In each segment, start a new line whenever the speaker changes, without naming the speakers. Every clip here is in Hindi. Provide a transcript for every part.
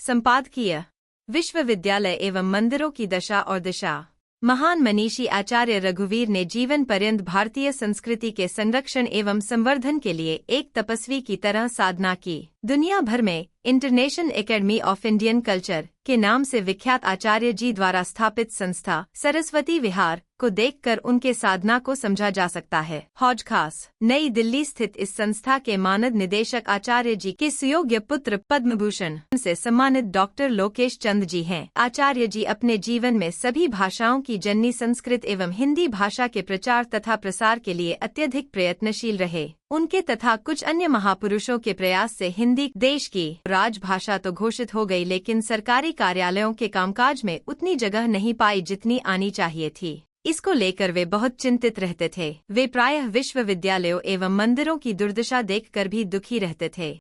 संपादकीय विश्वविद्यालय एवं मंदिरों की दशा और दिशा। महान मनीषी आचार्य रघुवीर ने जीवन पर्यंत भारतीय संस्कृति के संरक्षण एवं संवर्धन के लिए एक तपस्वी की तरह साधना की। दुनिया भर में international academy of Indian culture के नाम से विख्यात आचार्य जी द्वारा स्थापित संस्था सरस्वती विहार को देखकर उनके साधना को समझा जा सकता है। हौज खास नई दिल्ली स्थित इस संस्था के मानद निदेशक आचार्य जी के सुयोग्य पुत्र पद्मभूषण से सम्मानित डॉक्टर लोकेश चंद जी हैं। आचार्य जी अपने जीवन में सभी भाषाओं की जननी संस्कृत एवं हिंदी भाषा के प्रचार तथा प्रसार के लिए अत्यधिक प्रयत्नशील रहे। उनके तथा कुछ अन्य महापुरुषों के प्रयास से हिंदी देश की राजभाषा तो घोषित हो गई, लेकिन सरकारी कार्यालयों के कामकाज में उतनी जगह नहीं पाई जितनी आनी चाहिए थी। इसको लेकर वे बहुत चिंतित रहते थे। वे प्रायः विश्वविद्यालयों एवं मंदिरों की दुर्दशा देखकर भी दुखी रहते थे।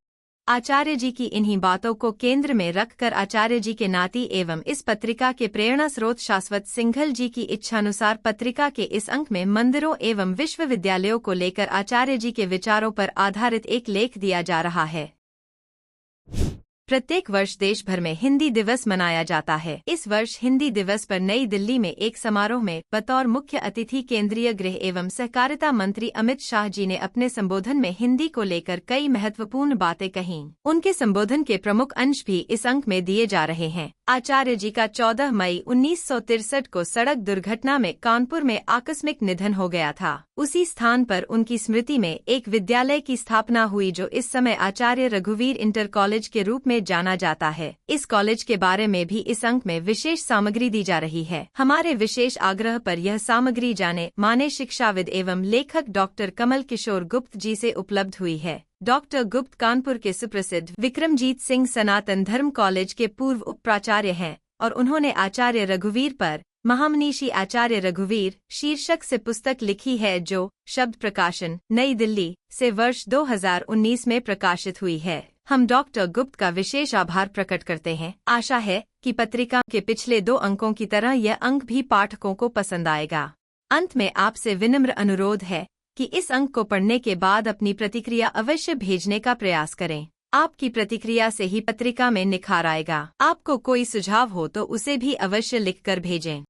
आचार्य जी की इन्हीं बातों को केंद्र में रखकर आचार्य जी के नाती एवं इस पत्रिका के प्रेरणा स्रोत शाश्वत सिंघल जी की इच्छानुसार पत्रिका के इस अंक में मंदिरों एवं विश्वविद्यालयों को लेकर आचार्य जी के विचारों पर आधारित एक लेख दिया जा रहा है। प्रत्येक वर्ष देश भर में हिंदी दिवस मनाया जाता है। इस वर्ष हिंदी दिवस पर नई दिल्ली में एक समारोह में बतौर मुख्य अतिथि केंद्रीय गृह एवं सहकारिता मंत्री अमित शाह जी ने अपने संबोधन में हिंदी को लेकर कई महत्वपूर्ण बातें कहीं। उनके संबोधन के प्रमुख अंश भी इस अंक में दिए जा रहे हैं। आचार्य जी का 14 मई 1963 को सड़क दुर्घटना में कानपुर में आकस्मिक निधन हो गया था। उसी स्थान पर उनकी स्मृति में एक विद्यालय की स्थापना हुई जो इस समय आचार्य रघुवीर इंटर कॉलेज के रूप में जाना जाता है। इस कॉलेज के बारे में भी इस अंक में विशेष सामग्री दी जा रही है। हमारे विशेष आग्रह पर यह सामग्री जाने माने शिक्षाविद एवं लेखक डॉक्टर कमल किशोर गुप्त जी से उपलब्ध हुई है। डॉक्टर गुप्त कानपुर के सुप्रसिद्ध विक्रमजीत सिंह सनातन धर्म कॉलेज के पूर्व उप प्राचार्य हैं और उन्होंने आचार्य रघुवीर पर महामनीषी आचार्य रघुवीर शीर्षक से पुस्तक लिखी है, जो शब्द प्रकाशन नई दिल्ली से वर्ष 2019 में प्रकाशित हुई है। हम डॉक्टर गुप्त का विशेष आभार प्रकट करते हैं। आशा है कि पत्रिका के पिछले 2 अंकों की तरह यह अंक भी पाठकों को पसंद आएगा। अंत में आपसे विनम्र अनुरोध है कि इस अंक को पढ़ने के बाद अपनी प्रतिक्रिया अवश्य भेजने का प्रयास करें। आपकी प्रतिक्रिया से ही पत्रिका में निखार आएगा। आपको कोई सुझाव हो तो उसे भी अवश्य लिखकर भेजें।